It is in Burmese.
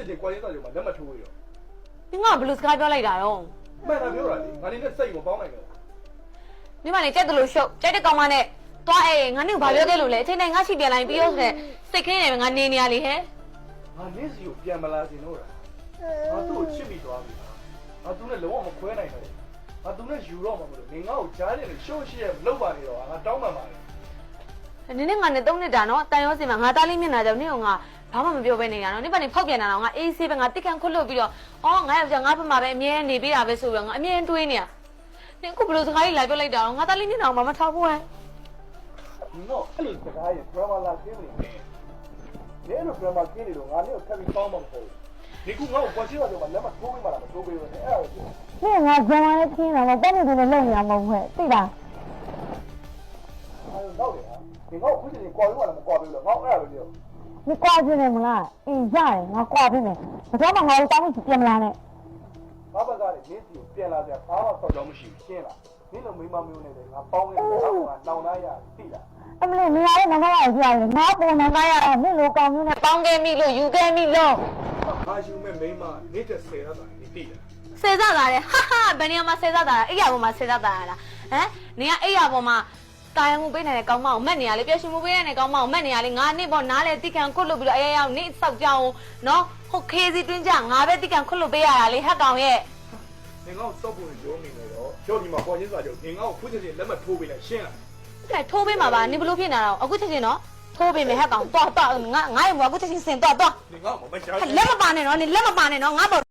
ချက်ချင်းကွာရင်းသားရုံမှာလက်မထိုးရတော့ နင်ကဘလူးစကားပြောလိုက်တာတော့ မှန်တာပြောတာလေငါနေနဲ့စိတ်မပေါင်းနိုင်တော့ မိမလည်းကြက်တယ်လို့ရှုပ်ကြက်တဲ့ကောင်မနဲ့သွားအေးငါနဲ့ဘာပြောခဲ့လို့လဲအချိန်တိုင်းငါရှိပြန်လာရင်ပြီးရောဆိုတဲ့စိတ်ခင်းနေငါနေနေရလေဟဲ့ ငါနေစီကိုပြန်မလာစင်တော့တာငါသူ့ကိုချစ်ပြီးသွားပြီငါသူနဲ့လုံးဝမခွဲနိုင်တော့ငါသူနဲ့ယူတော့မှာမလို့နေငါ့ကိုကြားနေလို့ရှုပ်ရှိရလောက်ပါနေတော့ငါတောင်းပန်ပါတယ် နင်နဲ့ငါနဲ့3နှစ်တာနော်တန်ရောစင်မှာငါသားလေးမျက်နှာကြောင့်နင်ကငါဘာမှမပြောဘဲနေတာနော်နင်ပါနေဖောက်ပြန်လာတော့ငါအေးဆေးပဲငါတိတ်ခန့်ခွတ်လို့ပြီးတော့အော်ငါယောက်ျားငါဖက်မှာပဲအမြဲနေပေးတာပဲဆိုပြီးတော့ငါအမြဲတွေးနေရနင်အခုဘလို့စကားကြီးလိုက်ပြောလိုက်တာငါသားလေးမျက်နှာမှာမထောက်ဘူးဟဲ့ ဒီတော့အဲ့လိုစကားရဲ့ drama လာခင်းနေတယ်နေလို့ drama ခင်းနေတော့ငါနဲ့ထပ်ပြီးပေါင်းမှာမဟုတ်ဘူးဒီကူငါ့ကိုကွာချစ်တော့မှလက်မထိုးပေးမှလားမထိုးပေးဘူးနဲ့အဲ့ဒါကို 你我讲完了听了，我本来就在弄呀，没会，对吧？ အဲ့တော့တော့လေဟာဒီငါ့ကိုခုချိန်ကွာလို့မှလည်းမကွာပေးဘူးငါ့အဲ့ဒါပဲပြော 你挂进来没啦？哎呀，我挂进来，我讲嘛，我当时变不啦呢。 ငါဘက်ကလည်းရင်းစီကိုပြန်လာကြဘာမှဆောက်တော့မရှိဘူးရှင်းလားနင်းလိုမိမမျိုးနဲ့ငါပေါင်းနေတယ်ငါကတောင်းလာရသိလား အမလေးနေရာလေးနမရကြရတယ်ငါပုံနမရအဲ့လိုကောင်းမျိုးနဲ့ ပေါင်းခဲ့မိလို့ယူခဲ့မိလို့ ငါယူမဲ့မိမနေတဲ့10ရတာနေသိလား ဆယ်စားတာလေဟာဟာဘယ်နေရာမှာဆယ်စားတာအိယာပေါ်မှာဆယ်စားတာလားဟမ်နင်ကအိယာပေါ်မှာတာယံမှုပေးနေတဲ့ကောင်းမအောင်မက်နေရလေပြည့်ရှင်မှုပေးနေတဲ့ကောင်းမအောင်မက်နေရလေငါနေ့ပေါ်နားလေတိခံခွတ်လို့ပြီးတော့အေးရောက်နေစောက်ကြအောင်နော်ဟုတ်ခေးစီတွင်းကြငါပဲတိခံခွတ်လို့ပေးရတာလေဟက်ကောင်ရဲ့ ငါ့ကိုစောက်ဖို့ရုံးနေတယ်တော့ကြောက်ဒီမှာကွာချင်းစာချုပ်ငါ့ကိုခုချိန်လက်မထိုးပေးလိုက်ရှင်းလား အဲ့ထိုးပေးမှာပါနင်ဘလို့ဖြစ်နေတာတော့အခုချက်ချင်းနော်ထိုးပေးမယ်ဟက်ကောင်တော့ငါ့ရဲ့ဘွားအခုချက်ချင်းစင်တော့ ငါ့ကိုမရှား လက်မပါနဲ့နော်နင်လက်မပါနဲ့နော်ငါပေါ်